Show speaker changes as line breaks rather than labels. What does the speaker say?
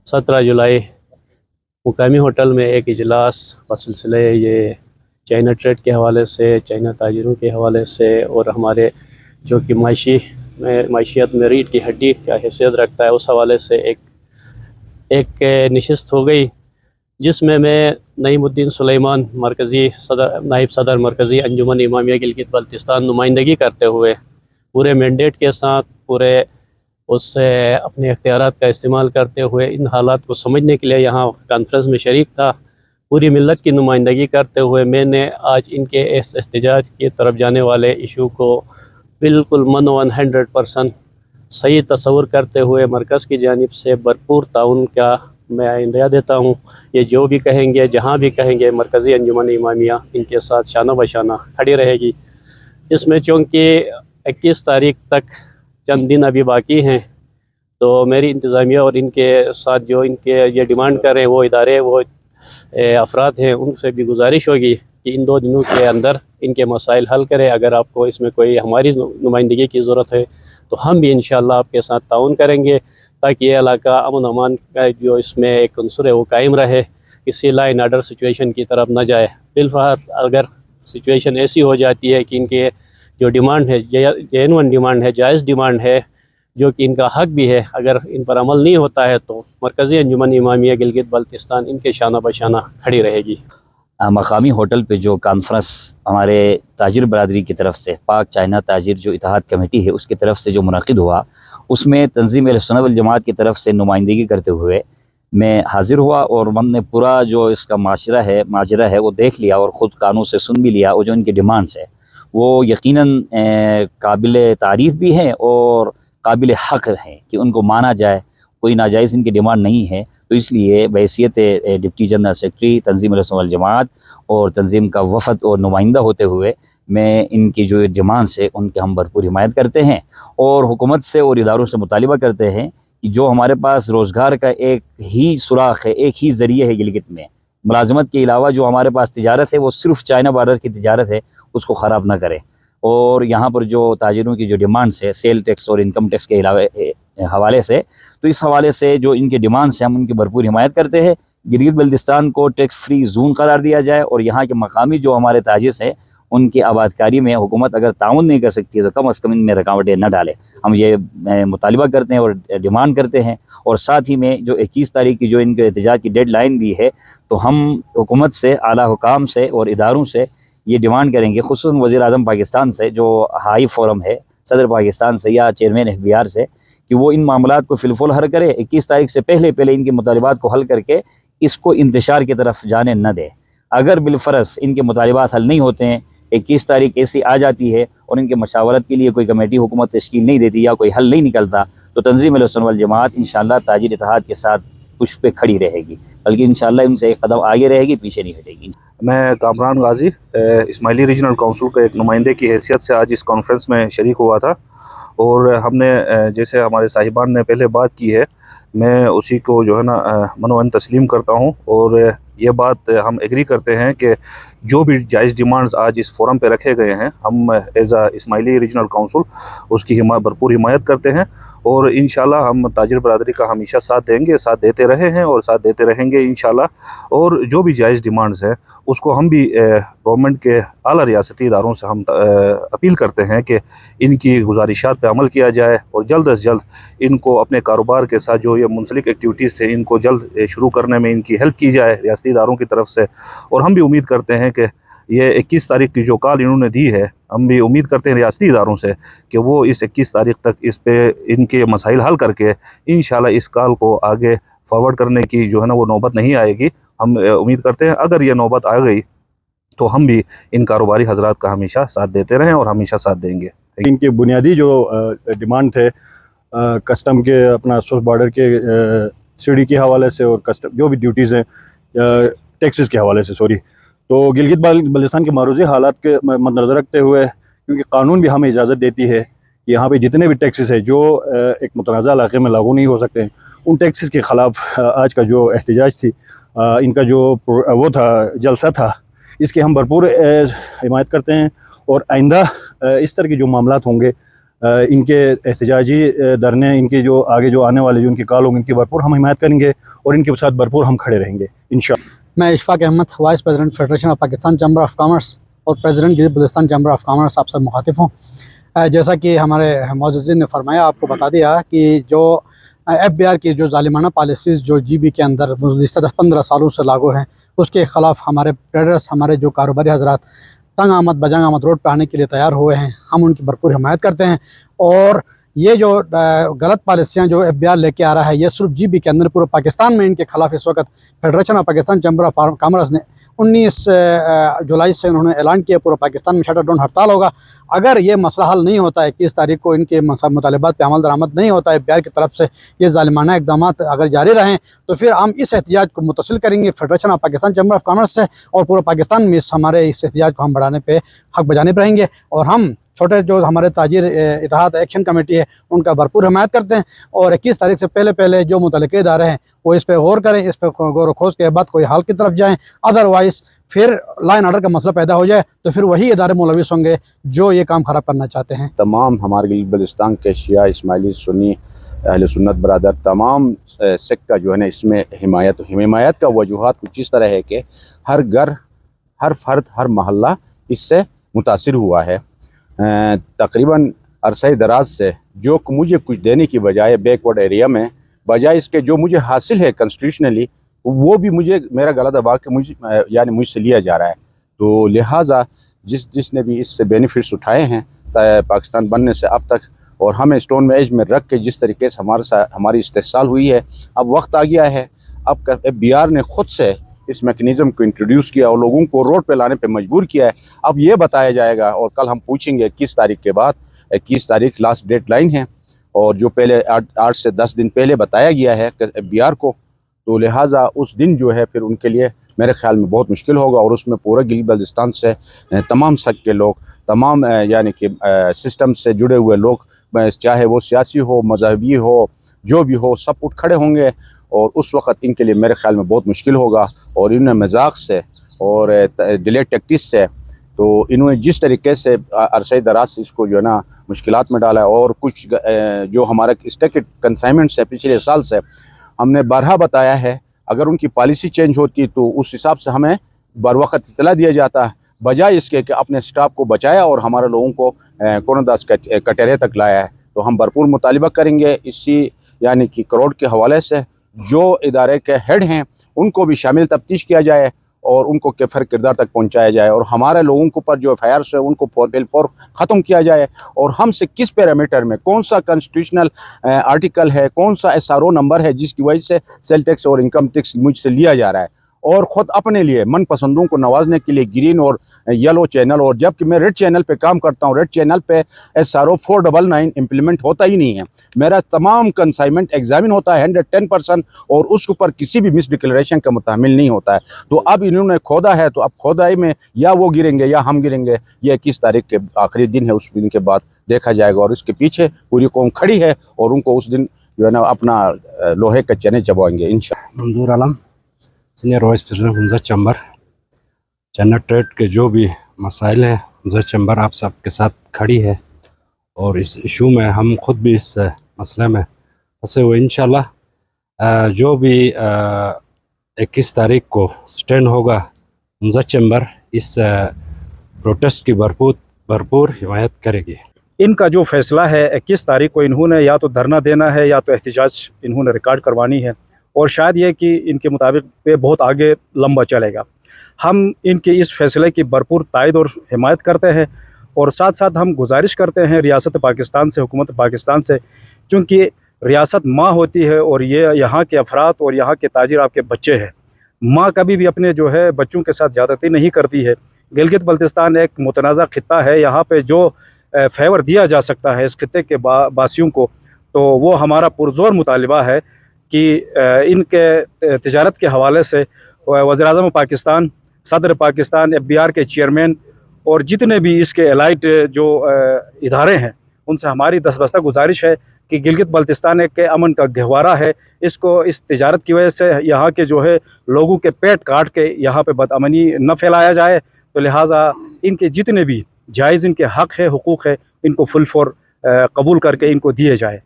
17 जुलाई मुकामी होटल में एक इजलास बसिलसिले ये चाइना ट्रेड के हवाले से, चाइना ताजिरों के हवाले से और हमारे जो कि माशियत में रीढ़ की हड्डी का हैसियत रखता है, उस हवाले से एक नशिस्त हो गई, जिसमें मैं नईमुद्दीन सुलेमान नायब सदर मरकज़ी अंजुमन इमामिया गिलगित बल्तिस्तान नुमाइंदगी करते हुए पूरे मैंडेट के साथ, पूरे उससे अपने इख्तियारात का इस्तेमाल करते हुए इन हालात को समझने के लिए यहाँ कॉन्फ्रेंस में शरीक था। पूरी मिल्लत की नुमाइंदगी करते हुए मैंने आज इनके इस एहतजाज की तरफ जाने वाले इशू को बिल्कुल 100% सही तस्वुर करते हुए मरकज़ की जानिब से भरपूर ताउन का मैं इंदिया देता हूँ। ये जो भी कहेंगे, जहाँ भी कहेंगे, मरकज़ी अंजुमन इमामिया इनके साथ शाना बशाना खड़ी रहेगी। इसमें चूँकि 21 तारीख तक चंद दिन अभी बाकी हैं, तो मेरी इंतज़ामिया और इनके साथ जो इनके ये डिमांड कर रहे हैं वो इदारे, वो अफराद हैं, उनसे भी गुजारिश होगी कि इन 2 दिनों के अंदर इनके मसाइल हल करें। अगर आपको इसमें कोई हमारी नुमाइंदगी की ज़रूरत है तो हम भी इंशाअल्लाह आपके साथ ताउन करेंगे, ताकि ये इलाका अमन अमान का जो इसमें एक अंसुर है वो कायम रहे, किसी लॉ एंड ऑर्डर सिचुएशन की तरफ न जाए। बिलफास अगर सिचुएशन ऐसी हो जाती है कि इनके जो डिमांड है जेन्युइन डिमांड है, जायज़ डिमांड है, जो कि इनका हक भी है, अगर इन पर अमल नहीं होता है तो मरकज़ी अंजुमन इमामिया गिलगित बल्तिस्तान इनके शाना बशाना खड़ी रहेगी।
मकामी होटल पे जो कॉन्फ्रेंस हमारे ताजिर बरादरी की तरफ से, पाक चाइना ताजिर जो इत्तेहाद कमेटी है उसकी तरफ से जो मुनक़िद हुआ, उसमें तंज़ीम अहल-सुन्नत वल जमात की तरफ से नुमाइंदगी करते हुए मैं हाज़िर हुआ और हमने पूरा जो इसका माजरा है वो देख लिया और ख़ुद कानों से सुन भी लिया। और जो इनकी डिमांड्स है वो यकीनन काबिल तारीफ़ भी हैं और काबिल हक़ हैं कि उनको माना जाए, कोई नाजायज़ इनकी डिमांड नहीं है। तो इसलिए बहैसियत डिप्टी जनरल सेक्रेटरी तंज़ीम अहल-सुन्नत वल जमात और तंज़ीम का वफ़द और नुमाइंदा होते हुए मैं इनकी जो डिमांड्स है उनकी हम भरपूर हिमायत करते हैं और हुकूमत से और इदारों से मुतालिबा करते हैं कि जो हमारे पास रोज़गार का एक ही सुराख है, एक ही ज़रिए है गिलगित में, मुलाजमत के अलावा जो हमारे पास तिजारत है वो सिर्फ़ चाइना बॉर्डर की तिजारत है, उसको ख़राब ना करें। और यहाँ पर जो ताजिरों की जो डिमांड्स है सेल टैक्स और इनकम टैक्स के अलावा हवाले से, तो इस हवाले से जो इनके डिमांड्स हैं हम उनकी भरपूर हिमायत करते हैं। गिलगित बल्तिस्तान को टैक्स फ्री जोन करार दिया जाए और यहाँ के मकामी जो हमारे ताजिर हैं उनकी आबादकारी में हुकूमत अगर ताउन नहीं कर सकती है तो कम अज़ कम इनमें रुकावटें न डाले। हम ये मुतालिबा करते हैं और डिमांड करते हैं। और साथ ही में जो 21 तारीख की जो इनके एहतजाज की डेड लाइन दी है, तो हम हुकूमत से, आला हुकाम से और इदारों से ये डिमांड करेंगे, खुसूसन वज़ीर-ए-आज़म पाकिस्तान से जो हाई फोरम है, सदर पाकिस्तान से या चेयरमैन FBR से, कि वो इन मामलात को फिलफुल हल करे। 21 तारीख से पहले इनके मुतालिबात को हल करके इसको इंतशार की तरफ जाने न दे। अगर बिलफरस इनके मुतालिबात हल नहीं होते हैं, 21 तारीख ऐसी आ जाती है और इनके मशावरत के लिए कोई कमेटी हुकूमत तश्कील नहीं देती या कोई हल नहीं निकलता, तो तंज़ीम अहल-सुन्नत वल जमात इंशाअल्लाह ताजिर इत्तेहाद के साथ पुश पे खड़ी रहेगी, बल्कि इंशाअल्लाह इनसे एक कदम आगे रहेगी, पीछे नहीं हटेगी।
मैं कामरान गाजी इस्माइली रीजनल काउंसिल के एक नुमाइंदे की हैसियत से आज इस कॉन्फ्रेंस में शरीक हुआ था और हमने जैसे हमारे साहिबान ने पहले बात की है, मैं उसी को जो है ना मनोअन तस्लीम करता हूँ। और ये बात हम एग्री करते हैं कि जो भी जायज़ डिमांड्स आज इस फोरम पे रखे गए हैं, हम एज आ इस्माइली रीजनल काउंसिल उसकी भरपूर हिमायत करते हैं और इंशाल्लाह हम ताजिर बरादरी का हमेशा साथ देंगे, साथ देते रहे हैं और साथ देते रहेंगे इंशाल्लाह। और जो भी जायज़ डिमांड्स हैं उसको हम भी गवर्नमेंट के आला रियासती इदारों से हम अपील करते हैं कि इनकी गुजारिशात पे अमल किया जाए और जल्द अज जल्द इनको अपने कारोबार के साथ जो ये मुंसलिक एक्टिविटीज़ थे इनको जल्द शुरू करने में इनकी हेल्प की जाए रियासती इदारों की तरफ से। और हम भी उम्मीद करते हैं कि ये 21 तारीख की जो कॉल इन्होंने दी है, हम भी उम्मीद करते हैं रियासती इदारों से कि वो इस 21 तारीख तक इस पे इनके मसाइल हल करके इंशाल्लाह इस कॉल को आगे फॉरवर्ड करने की जो है ना वो नौबत नहीं आएगी। हम उम्मीद करते हैं अगर ये नौबत आ गई तो हम भी इन कारोबारी हजरात का हमेशा साथ देते रहें और हमेशा साथ देंगे।
इनके बुनियादी जो डिमांड थे कस्टम के, अपना स्विफ्ट बॉर्डर के सीढ़ी के हवाले से और कस्टम जो भी ड्यूटीज़ हैं टैक्सेस के हवाले से, तो गिलगित बल्तिस्तान के मारूज़ी हालात के मद्देनज़र रखते हुए, क्योंकि कानून भी हमें इजाज़त देती है कि यहाँ पे जितने भी टैक्सेस है जो एक मुतनाज़ा इलाके में लागू नहीं हो सकते हैं, उन टैक्सेस के ख़िलाफ़ आज का जो एहतजाज थी, इनका जो वो था जलसा था, इसकी हम भरपूर हिमायत करते हैं। और आइंदा इस तरह के जो मामलात होंगे इनके एहतजाजी धरने, इनके जो आगे जो आने वाले जो इनके कॉल होंगे, इनकी भरपूर हम हिमायत करेंगे और इनके साथ भरपूर हम खड़े रहेंगे इंशाअल्लाह।
मैं Ishfaq Ahmed, vice president federation of Pakistan chamber of commerce और president Gilgit Baltistan chamber of commerce आपसे मुखातिब हूँ। जैसा कि हमारे मौजूदीन ने फरमाया, आपको बता दिया कि जो FBR की जो ज़ालिमाना पॉलिसीज़ जो GB के अंदर गुज़िश्ता 15 सालों से लागू हैं, उसके ख़िलाफ़ हमारे ट्रेडर्स, हमारे जो कारोबारी हज़रात तंग आमद बजंग आमद रोड पर आने के लिए तैयार हुए हैं। हम उनकी भरपूर हिमायत करते हैं और ये जो गलत पॉलिसियाँ जो FBR लेके आ रहा है, ये सिर्फ GB के अंदर, पूरे पाकिस्तान में इनके खिलाफ इस वक्त federation of Pakistan chamber of commerce ने 19 जुलाई से उन्होंने ऐलान किया पूरे पाकिस्तान में शटर डाउन हड़ताल होगा। अगर ये मसला हल नहीं होता है, 21 तारीख को इनके मुतालबात पे अमल दरामद नहीं होता है, FBR की तरफ से ये ज़ालिमाना इक़दाम अगर जारी रहें, तो फिर हम इस एहतजाज को मुतसिल करेंगे federation of Pakistan chamber of commerce से और पूरे पाकिस्तान में हमारे इस एहतजाज को हम बढ़ाने पे हक बजाने पर रहेंगे। और हम छोटे जो हमारे ताजिर इत्तेहाद एक्शन कमेटी है, उनका भरपूर हिमायत करते हैं और 21 तारीख से पहले जो मुतल्लिक़ इदारे हैं वो इस पर गौर करें, इस पर गौर व खोज के बाद कोई हाल की तरफ जाएं। अदरवाइज़ फिर लॉ एंड ऑर्डर का मसला पैदा हो जाए तो फिर वही इदारे मुलविस होंगे जो ये काम ख़राब करना चाहते हैं।
तमाम हमारे गिलगित बल्तिस्तान के शिया, इस्माइली, सुन्नी, अहले सुन्नत बरादर, तमाम सेक्ट का जो है ना इसमें हिमायत का वजूहात कुछ इस तरह है कि हर घर, हर फर्द, हर महल्ला इससे मुतासिर हुआ है। तकरीबन अरसे दराज से जो मुझे कुछ देने की बजाय बैकवर्ड एरिया में, बजाय इसके जो मुझे हासिल है कॉन्स्टिट्यूशनली, वो भी मुझे मेरा गला दबा के मुझसे लिया जा रहा है। तो लिहाजा जिसने भी इससे बेनिफिट्स उठाए हैं पाकिस्तान बनने से अब तक, और हमें स्टोन में एज में रख के जिस तरीके से हमारी इस्तेहसाल हुई है, अब वक्त आ गया है। अब FBR ने खुद से इस मैकेनिज़्म को इंट्रोड्यूस किया और लोगों को रोड पे लाने पे मजबूर किया है। अब ये बताया जाएगा और कल हम पूछेंगे 21 तारीख के बाद, 21 तारीख लास्ट डेड लाइन है और जो पहले 8 से 10 दिन पहले बताया गया है FBR को, तो लिहाजा उस दिन जो है फिर उनके लिए मेरे ख्याल में बहुत मुश्किल होगा। और उसमें पूरा गिलगित बल्तिस्तान से तमाम सेक्ट के लोग, तमाम यानी कि सिस्टम से जुड़े हुए लोग, चाहे वो सियासी हो, मजहबी हो, जो भी हो, सब उठ खड़े होंगे और उस वक़्त इनके लिए मेरे ख्याल में बहुत मुश्किल होगा। और इन्होंने मजाक से और डिले टैक्टिस से, तो इन्होंने जिस तरीके से अरसे दराज से इसको जो है ना मुश्किलात में डाला है, और कुछ जो हमारा स्टेक कंसाइनमेंट्स है पिछले साल से हमने बारहा बताया है, अगर उनकी पॉलिसी चेंज होती तो उस हिसाब से हमें बर वक़्त इतला दिया जाता है, बजाय इसके कि अपने स्टाफ को बचाया और हमारे लोगों को कोरोनादास कटहरे तक लाया है। तो हम भरपूर मुतालिबा करेंगे इसी यानी कि करोड़ के हवाले से जो इदारे के हेड हैं उनको भी शामिल तफ्तीश किया जाए और उनको कैफर किरदार तक पहुंचाया जाए, और हमारे लोगों के ऊपर जो FIRs है उनको फौर ख़त्म किया जाए, और हमसे किस पैरामीटर में कौन सा कॉन्स्टिट्यूशनल आर्टिकल है, कौन सा SRO नंबर है जिसकी वजह से सेल टैक्स और इनकम टैक्स मुझसे लिया जा रहा है, और ख़ुद अपने लिए मन पसंदों को नवाजने के लिए ग्रीन और येलो चैनल, और जबकि मैं रेड चैनल पे काम करता हूँ, रेड चैनल पे SRO 499 इम्प्लीमेंट होता ही नहीं है। मेरा तमाम कंसाइनमेंट एग्जामिन होता है 110% और उसके ऊपर किसी भी मिस डिक्लेरेशन का मुतामिल नहीं होता है। तो अब इन्होंने खोदा है, तो अब खोदाई में या वो गिरेंगे या हम गिरेंगे। ये 21 तारीख के आखिरी दिन है, उस दिन के बाद देखा जाएगा। और इसके पीछे पूरी कौम खड़ी है और उनको उस दिन जो है ना अपना लोहे के चने चबाएंगे इंशाअल्लाह।
Manzoor Alam, senior vice president Hamza chamber. China trade के जो भी मसाइल हैं, हमजा चैम्बर आप सबके साथ खड़ी है और इस इशू में हम खुद भी इस मसले में फंसे हुए। इंशाल्लाह जो भी 21 तारीख को स्टैंड होगा, हमजा चैम्बर इस प्रोटेस्ट की भरपूर हिमायत करेगी।
इनका जो फैसला है 21 तारीख को, इन्होंने या तो धरना देना है या तो एहतजाज इन्होंने रिकॉर्ड करवानी है, और शायद ये कि इनके मुताबिक ये बहुत आगे लंबा चलेगा। हम इनके इस फैसले की भरपूर तायद और हिमायत करते हैं, और साथ साथ हम गुजारिश करते हैं रियासत पाकिस्तान से, हुकूमत पाकिस्तान से, चूँकि रियासत माँ होती है और ये यहाँ के अफराद और यहाँ के ताजिर आपके बच्चे हैं। माँ कभी भी अपने जो है बच्चों के साथ ज़्यादती नहीं करती है। गिलगित बल्तिस्तान एक मुतनाज़ा खित्ता है, यहाँ पे जो फेवर दिया जा सकता है इस खित्ते के बासियों को, तो वो हमारा पुरज़ोर मुतालिबा है कि इनके तिजारत के हवाले से वज़ीर-ए-आज़म पाकिस्तान, सदर पाकिस्तान, FBR के चेयरमैन और जितने भी इसके एलाइट जो इदारे हैं, उनसे हमारी दस्तबस्ता गुजारिश है कि गिलगित बल्तिस्तान एक अमन का गहवारा है। इसको इस तिजारत की वजह से यहाँ के जो है लोगों के पेट काट के यहाँ पे बदअमनी न फैलाया जाए। तो लिहाजा इनके जितने भी जायज़ इनके हक़ है, हुकूक़ है, इनको फुल फॉर कबूल करके इनको दिए जाए।